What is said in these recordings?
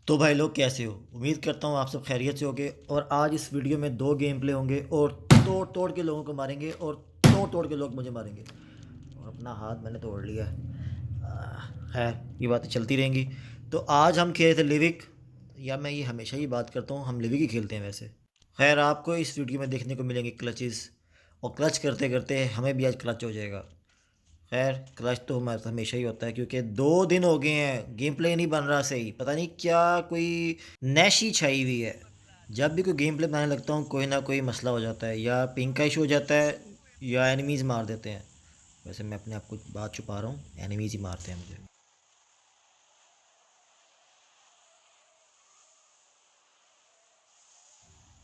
तो भाई लोग कैसे हो? उम्मीद करता हूँ आप सब खैरियत से होगे। और आज इस वीडियो में दो गेम प्ले होंगे और तोड़ तोड़ के लोगों को मारेंगे और तोड़ तोड़ के लोग मुझे मारेंगे। और अपना हाथ मैंने तोड़ लिया है। खैर ये बातें चलती रहेंगी। तो आज हम खेले थे लिविक, या मैं ये हमेशा ही बात करता हूँ, हम लिविक ही खेलते हैं वैसे। खैर आपको इस वीडियो में देखने को मिलेंगे क्लचेस, और क्लच करते करते हमें भी आज क्लच हो जाएगा। खैर क्लच तो हमारे साथ हमेशा ही होता है, क्योंकि 2 दिन हो गए हैं गेम प्ले नहीं बन रहा सही। पता नहीं क्या कोई नैशी छाई हुई है। जब भी कोई गेम प्ले बनाने लगता हूँ कोई ना कोई मसला हो जाता है, या पिंक का इशू हो जाता है या एनिमीज़ मार देते हैं। वैसे मैं अपने आप को बात छुपा रहा हूँ, एनिमीज़ ही मारते हैं मुझे।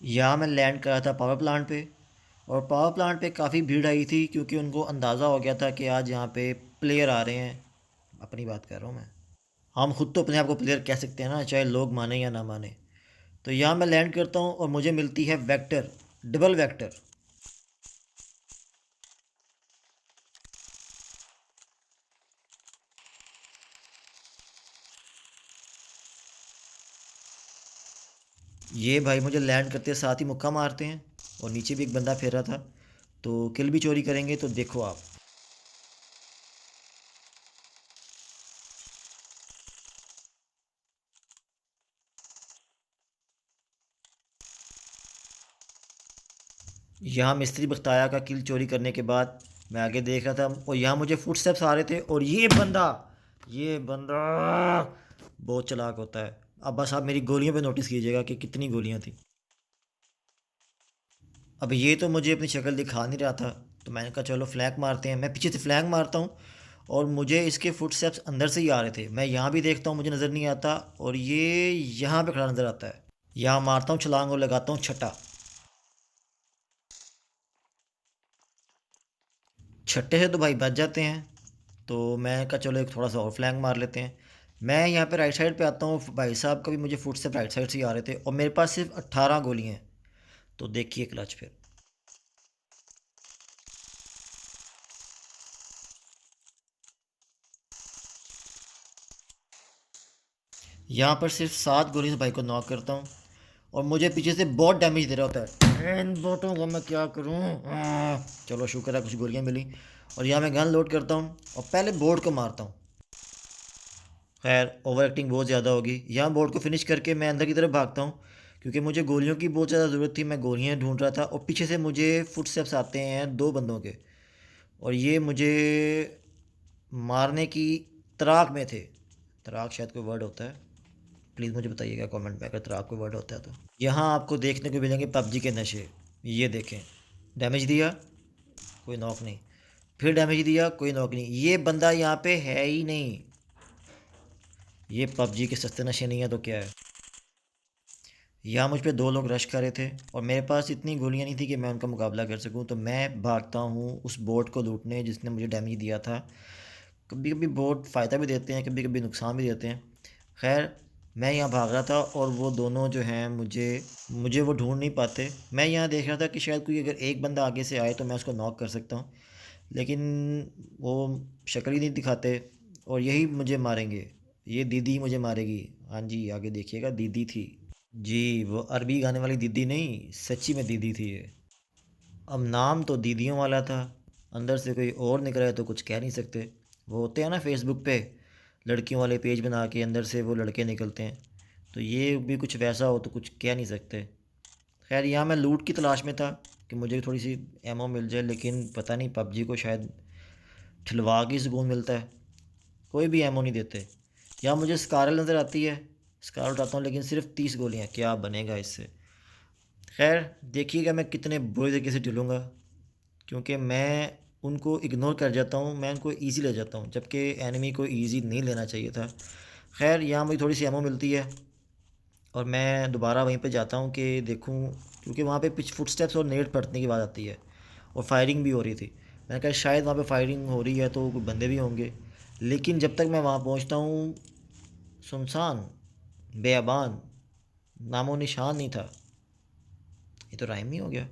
यहाँ मैं लैंड करा था पावर प्लांट पे, और पावर प्लांट पे काफ़ी भीड़ आई थी क्योंकि उनको अंदाज़ा हो गया था कि आज यहाँ पे प्लेयर आ रहे हैं। अपनी बात कर रहा हूँ मैं। हम खुद तो अपने आप को प्लेयर कह सकते हैं ना, चाहे लोग माने या ना माने। तो यहाँ मैं लैंड करता हूँ और मुझे मिलती है वेक्टर, डबल वेक्टर। ये भाई मुझे लैंड करते साथ ही मुक्का मारते हैं, और नीचे भी एक बंदा फिर रहा था, तो किल भी चोरी करेंगे। तो देखो आप, यहाँ मिस्त्री बख्ताया का किल चोरी करने के बाद मैं आगे देख रहा था, और यहाँ मुझे फुटस्टेप्स आ रहे थे, और ये बंदा बहुत चालाक होता है। अब बस आप मेरी गोलियों पे नोटिस कीजिएगा कि कितनी गोलियाँ थी। अब ये तो मुझे अपनी शक्ल दिखा नहीं रहा था, तो मैंने कहा चलो फ्लैग मारते हैं। मैं पीछे से फ्लैग मारता हूँ, और मुझे इसके फुटस्टेप्स अंदर से ही आ रहे थे। मैं यहाँ भी देखता हूँ, मुझे नज़र नहीं आता, और ये यहाँ पे खड़ा नज़र आता है। यहाँ मारता हूँ छलांग और लगाता हूँ छट्टा। छट्टे से तो भाई बच जाते हैं। तो मैं कहा चलो एक थोड़ा सा और फ्लैंग मार लेते हैं। मैं यहाँ पे राइट साइड पे आता हूँ, भाई साहब का भी मुझे फुटस्टेप राइट साइड से ही आ रहे थे, और मेरे पास सिर्फ 18 गोलियाँ हैं। तो देखिए क्लच फिर। यहाँ पर सिर्फ 7 गोली से भाई को नॉक करता हूँ, और मुझे पीछे से बहुत डैमेज दे रहा होता है। इन बोटों को मैं क्या करूँ। चलो शुक्र है कुछ गोलियाँ मिली। और यहाँ मैं गन लोड करता हूँ और पहले बोर्ड को मारता हूँ। खैर ओवर एक्टिंग बहुत ज़्यादा होगी। यहाँ बोर्ड को फिनिश करके मैं अंदर की तरफ भागता हूँ, क्योंकि मुझे गोलियों की बहुत ज़्यादा ज़रूरत थी। मैं गोलियाँ ढूंढ रहा था, और पीछे से मुझे फुटस्टेप्स आते हैं 2 बंदों के, और ये मुझे मारने की तराक में थे। तराक शायद कोई वर्ड होता है, प्लीज़ मुझे बताइएगा कमेंट में अगर तराक कोई वर्ड होता है तो। यहाँ आपको देखने को मिलेंगे पबजी के नशे। ये देखें, डैमेज दिया, कोई नॉक नहीं। फिर डैमेज दिया, कोई नॉक नहीं। ये बंदा यहाँ पे है ही नहीं। ये पबजी के सस्ते नशे नहीं है तो क्या है। यहाँ मुझ पे 2 लोग रश कर रहे थे, और मेरे पास इतनी गोलियाँ नहीं थी कि मैं उनका मुकाबला कर सकूँ। तो मैं भागता हूँ उस बोट को लूटने जिसने मुझे डैमेज दिया था। कभी कभी बोट फ़ायदा भी देते हैं, कभी कभी नुकसान भी देते हैं। खैर मैं यहाँ भाग रहा था, और वो दोनों जो हैं मुझे मुझे वो ढूंढ नहीं पाते। मैं यहाँ देख रहा था कि शायद कोई अगर एक बंदा आगे से आए तो मैं उसको नॉक कर सकता हूँ, लेकिन वो शक्ल ही नहीं दिखाते, और यही मुझे मारेंगे। ये दीदी मुझे मारेगी। हाँ जी आगे देखिएगा, दीदी थी। जी वो अरबी गाने वाली दीदी नहीं, सच्ची में दीदी थी ये। अब नाम तो दीदियों वाला था, अंदर से कोई और निकला है तो कुछ कह नहीं सकते। वो होते हैं ना फेसबुक पे लड़कियों वाले पेज बना के अंदर से वो लड़के निकलते हैं, तो ये भी कुछ वैसा हो तो कुछ कह नहीं सकते। खैर यहाँ मैं लूट की तलाश में था कि मुझे थोड़ी सी एमओ मिल जाए, लेकिन पता नहीं पबजी को शायद ठिलवा के सुकून मिलता है, कोई भी एमओ नहीं देते। यहाँ मुझे स्कारल नज़र आती है, स्कारल उठाता हूँ, लेकिन सिर्फ 30 गोलियाँ, क्या बनेगा इससे। खैर देखिएगा मैं कितने बुरे तरीके से ढूलूँगा, क्योंकि मैं उनको इग्नोर कर जाता हूँ, मैं उनको ईज़ी ले जाता हूँ, जबकि एनिमी को ईज़ी नहीं लेना चाहिए था। खैर यहाँ मुझे थोड़ी सी एमो मिलती है, और मैं दोबारा वहीं पे जाता हूँ कि देखूँ, क्योंकि वहाँ पे पिच फुटस्टेप्स और नेट पड़ने की बात आती है, और फायरिंग भी हो रही थी। मैंने कहा शायद वहाँ पे फायरिंग हो रही है तो कोई बंदे भी होंगे, लेकिन जब तक मैं वहाँ पहुँचता हूँ सुनसान, बेअबान, नामो निशान नहीं था। ये तो राइम ही हो गया।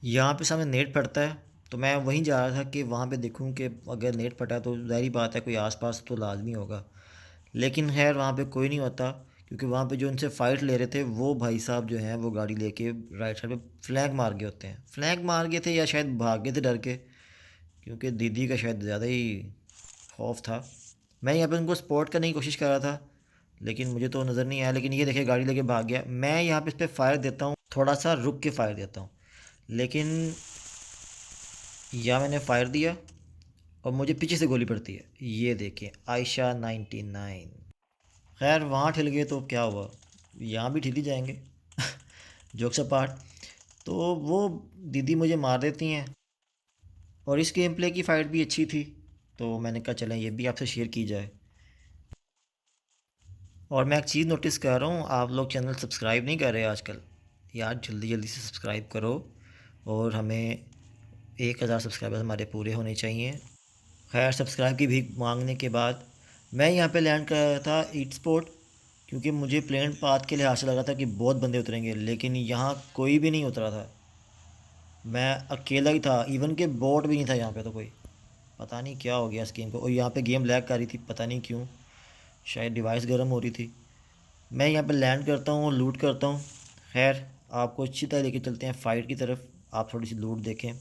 यहाँ पे सामने नेट पड़ता है, तो मैं वहीं जा रहा था कि वहाँ पे देखूँ कि अगर नेट फटा तो ज़ाहिर बात है कोई आसपास तो लाजमी होगा। लेकिन खैर वहाँ पे कोई नहीं होता, क्योंकि वहाँ पे जो उनसे फ़ाइट ले रहे थे वो भाई साहब जो हैं वो गाड़ी लेके राइट साइड पे फ्लैग मार गए होते हैं, फ्लैग मार गए थे या शायद भाग गए थे डर के, क्योंकि दीदी का शायद ज़्यादा ही खौफ था। मैं यहाँ पे उनको स्पॉट करने की कोशिश कर रहा था, लेकिन मुझे तो नज़र नहीं आया। लेकिन ये देखिए गाड़ी लेके भाग गया। मैं यहाँ पे इस पर फायर देता हूँ, थोड़ा सा रुक के फायर देता हूँ, लेकिन यहाँ मैंने फायर दिया और मुझे पीछे से गोली पड़ती है। ये देखें आयशा 99। खैर वहाँ ठिल गए तो क्या हुआ, यहाँ भी ठिल ही जाएंगे। Jokes apart. तो वो दीदी मुझे मार देती हैं, और इस गेम प्ले की फ़ाइट भी अच्छी थी, तो मैंने कहा चलें ये भी आपसे शेयर की जाए। और मैं एक चीज़ नोटिस कर रहा हूँ, आप लोग चैनल सब्सक्राइब नहीं कर रहे आजकल। यार जल्दी जल्दी से सब्सक्राइब करो, और हमें 1000 सब्सक्राइबर्स हमारे पूरे होने चाहिए। खैर सब्सक्राइब की भीख मांगने के बाद मैं यहाँ पे लैंड कर रहा था ईट स्पॉट, क्योंकि मुझे प्लेन पाथ के लिहाज से लगा था कि बहुत बंदे उतरेंगे, लेकिन यहाँ कोई भी नहीं उतरा था। मैं अकेला ही था, इवन के बोट भी नहीं था यहाँ पे तो कोई। पता नहीं क्या हो गया इस गेम को, और यहाँ पे गेम लैग कर रही थी, पता नहीं क्यों, शायद डिवाइस गर्म हो रही थी। मैं यहाँ पे लैंड करता हूँ और लूट करता हूँ। खैर आपको अच्छी तरह लेके चलते हैं फ़ाइट की तरफ, आप थोड़ी सी लूट देखें।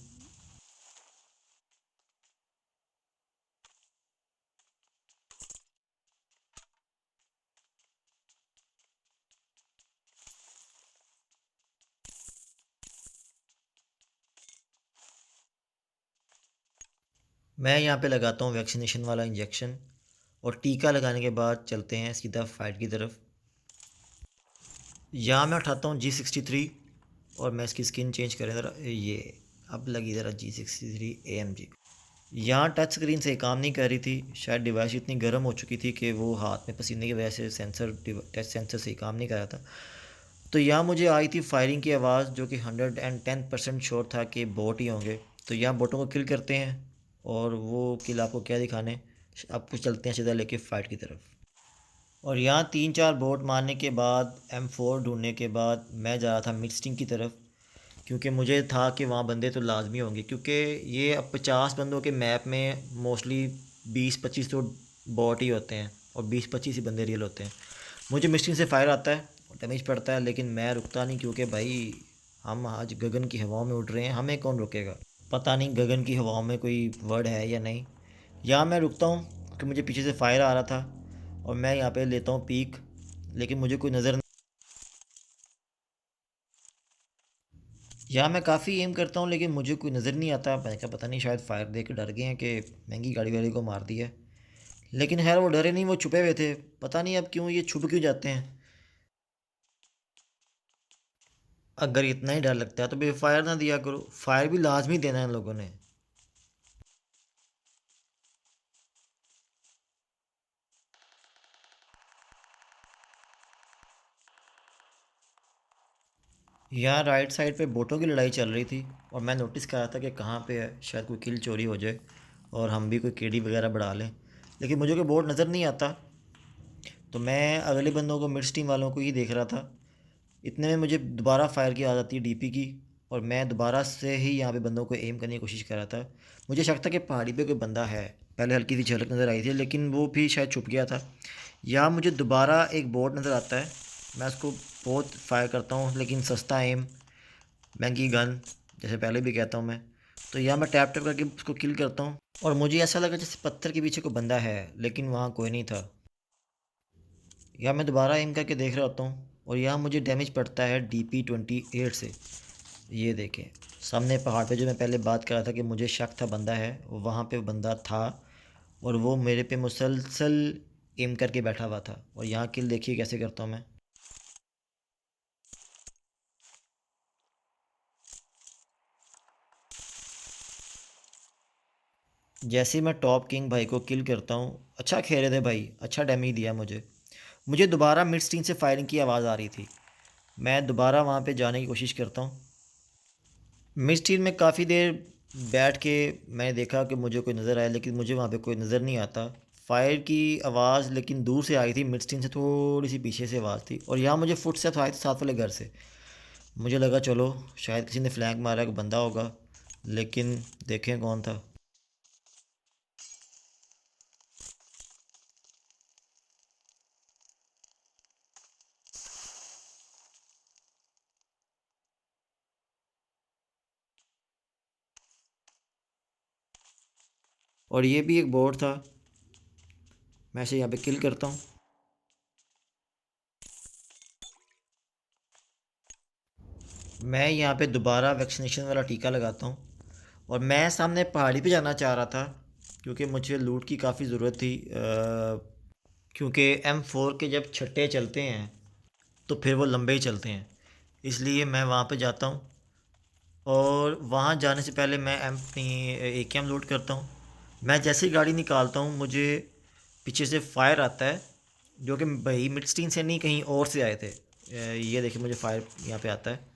मैं यहाँ पे लगाता हूँ वैक्सीनेशन वाला इंजेक्शन, और टीका लगाने के बाद चलते हैं सीधा फाइट की तरफ। यहाँ मैं उठाता हूँ G63, और मैं इसकी स्किन चेंज करें ज़रा, ये अब लगी ज़रा G63 AMG। यहाँ टच स्क्रीन से काम नहीं कर रही थी, शायद डिवाइस इतनी गर्म हो चुकी थी कि वो हाथ में पसीने की वजह से सेंसर टच सेंसर से काम नहीं कर रहा था। तो यहाँ मुझे आई थी फायरिंग की आवाज़, जो कि 110% श्योर था कि बोट ही होंगे। तो यहाँ बोटों को किल करते हैं, और वो किल आपको क्या दिखाने, आपको चलते हैं सीधा लेके फ़ाइट की तरफ। और यहाँ 3-4 बोट मारने के बाद M4 ढूंढने के बाद मैं जा रहा था मिड स्टिंग की तरफ, क्योंकि मुझे था कि वहाँ बंदे तो लाजमी होंगे, क्योंकि ये अब 50 बंदों के मैप में मोस्टली 20-25 तो बॉट ही होते हैं, और 20-25 ही बंदे रियल होते हैं। मुझे मिस्टिंग से फायर आता है, डैमेज पड़ता है, लेकिन मैं रुकता नहीं, क्योंकि भाई हम आज गगन की हवाओं में उड़ रहे हैं, हमें कौन रोकेगा। पता नहीं गगन की हवाओं में कोई वर्ड है या नहीं। यहाँ मैं रुकता हूँ कि मुझे पीछे से फायर आ रहा था, और मैं यहाँ पे लेता हूँ पीक, लेकिन मुझे कोई नज़र। यहाँ मैं काफ़ी एम करता हूँ, लेकिन मुझे कोई नज़र नहीं आता। मैंने कहा पता नहीं शायद फायर दे के डर गए हैं कि महंगी गाड़ी वाले को मार दिया है। लेकिन खैर वो डरे नहीं, वो छुपे हुए थे, पता नहीं अब क्यों ये छुप क्यों जाते हैं। अगर इतना ही डर लगता है तो फिर फायर ना दिया करो, फायर भी लाजमी देना है लोगों ने। यहाँ राइट साइड पे बोटों की लड़ाई चल रही थी, और मैं नोटिस कर रहा था कि कहाँ पे है, शायद कोई किल चोरी हो जाए और हम भी कोई केडी वगैरह बढ़ा लें, लेकिन मुझे कोई बोट नज़र नहीं आता। तो मैं अगले बंदों को, मिड टीम वालों को ही देख रहा था। इतने में मुझे दोबारा फायर की आदत थी डीपी की, और मैं दोबारा से ही यहाँ पे बंदों को एम करने की कोशिश कर रहा था। मुझे शक था कि पहाड़ी पे कोई बंदा है, पहले हल्की सी झलक नज़र आई थी, लेकिन वो भी शायद छुप गया था। यहाँ मुझे दोबारा एक बोट नज़र आता है, मैं उसको बहुत फायर करता हूँ, लेकिन सस्ता एम, महंगी गन, जैसे पहले भी कहता हूँ मैं। तो यहाँ मैं टैप टैप करके उसको किल करता हूँ, और मुझे ऐसा लगा जैसे पत्थर के पीछे कोई बंदा है, लेकिन वहाँ कोई नहीं था। या मैं दोबारा एम करके देख रहा होता हूँ, और यहाँ मुझे डैमेज पड़ता है DP28 से। ये देखें सामने पहाड़ पे जो मैं पहले बात कर रहा था कि मुझे शक था बंदा है, वहाँ पे बंदा था, और वो मेरे पे मुसलसल एम करके बैठा हुआ था। और यहाँ किल देखिए कैसे करता हूँ मैं। जैसे ही मैं टॉप किंग भाई को किल करता हूँ, अच्छा खेले थे भाई, अच्छा डैमेज दिया मुझे। मुझे दोबारा मिड स्टीन से फायरिंग की आवाज़ आ रही थी, मैं दोबारा वहाँ पे जाने की कोशिश करता हूँ। मिड स्टीन में काफ़ी देर बैठ के मैंने देखा कि मुझे कोई नज़र आया, लेकिन मुझे वहाँ पे कोई नज़र नहीं आता। फायर की आवाज़ लेकिन दूर से आई थी, मिड स्टीन से थोड़ी सी पीछे से आवाज़ थी, और यहाँ मुझे फुटस्टेप्स आए थे साथ वाले घर से। मुझे लगा चलो शायद किसी ने फ्लैंक मारा, कोई बंदा होगा, लेकिन देखें कौन था। और ये भी एक बोर्ड था। मैं इसे यहाँ पे किल करता हूँ। मैं यहाँ पे दोबारा वैक्सीनेशन वाला टीका लगाता हूँ। और मैं सामने पहाड़ी पे जाना चाह रहा था क्योंकि मुझे लूट की काफ़ी ज़रूरत थी, क्योंकि M4 के जब छट्टे चलते हैं तो फिर वो लंबे ही चलते हैं। इसलिए मैं वहाँ पे जाता हूँ और वहाँ जाने से पहले मैं अपनी AKM लोड करता हूँ। मैं जैसे ही गाड़ी निकालता हूँ मुझे पीछे से फायर आता है, जो कि भाई मिडस्टीन से नहीं कहीं और से आए थे। ये देखिए मुझे फायर यहाँ पे आता है।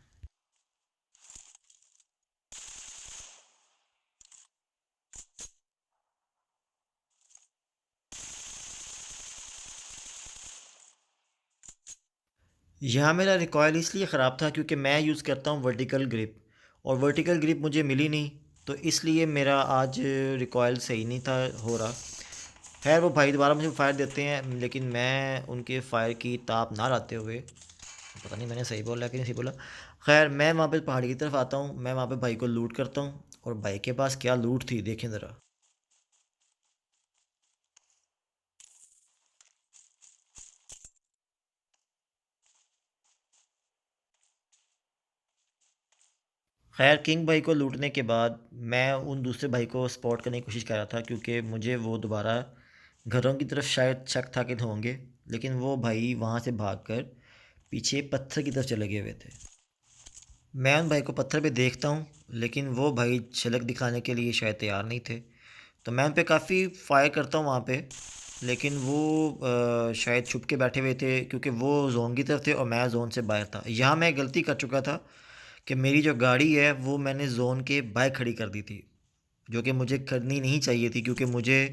यहाँ मेरा रिकॉयल इसलिए ख़राब था क्योंकि मैं यूज़ करता हूँ वर्टिकल ग्रिप, और वर्टिकल ग्रिप मुझे मिली नहीं, तो इसलिए मेरा आज रिकॉयल सही नहीं था हो रहा। खैर वो भाई दोबारा मुझे फायर देते हैं, लेकिन मैं उनके फायर की ताप ना लाते हुए, पता नहीं मैंने सही बोला कि नहीं सही बोला। खैर मैं वहाँ पे पहाड़ी की तरफ आता हूँ, मैं वहाँ पे भाई को लूट करता हूँ। और भाई के पास क्या लूट थी देखें ज़रा। खैर किंग भाई को लूटने के बाद मैं उन दूसरे भाई को स्पॉट करने की कोशिश कर रहा था, क्योंकि मुझे वो दोबारा घरों की तरफ शायद शक था कि होंगे, लेकिन वो भाई वहाँ से भागकर पीछे पत्थर की तरफ चले गए हुए थे। मैं उन भाई को पत्थर पे देखता हूँ, लेकिन वो भाई झलक दिखाने के लिए शायद तैयार नहीं थे। तो मैं उन पे काफ़ी फायर करता हूँ वहाँ पे, लेकिन वो शायद छुप के बैठे हुए थे, क्योंकि वो जोन की तरफ थे और मैं जोन से बाहर था। यहाँ मैं गलती कर चुका था कि मेरी जो गाड़ी है वो मैंने जोन के बाहर खड़ी कर दी थी, जो कि मुझे करनी नहीं चाहिए थी, क्योंकि मुझे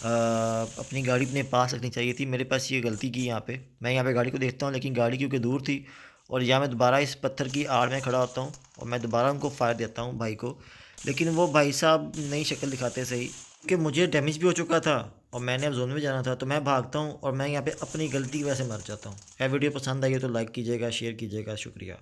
अपनी गाड़ी अपने पास रखनी चाहिए थी। मेरे पास ये गलती की यहाँ पे। मैं यहाँ पे गाड़ी को देखता हूँ, लेकिन गाड़ी क्योंकि दूर थी, और यहाँ मैं दोबारा इस पत्थर की आड़ में खड़ा होता हूँ और मैं दोबारा उनको फायर देता हूँ भाई को। लेकिन वो भाई साहब नई शक्ल दिखाते सही, कि मुझे डैमेज भी हो चुका था और मैंने अब जोन में जाना था, तो मैं भागता हूँ और मैं यहाँ पे अपनी गलती की वजह से मर जाता हूँ। है वीडियो पसंद आई हो तो लाइक कीजिएगा, शेयर कीजिएगा, शुक्रिया।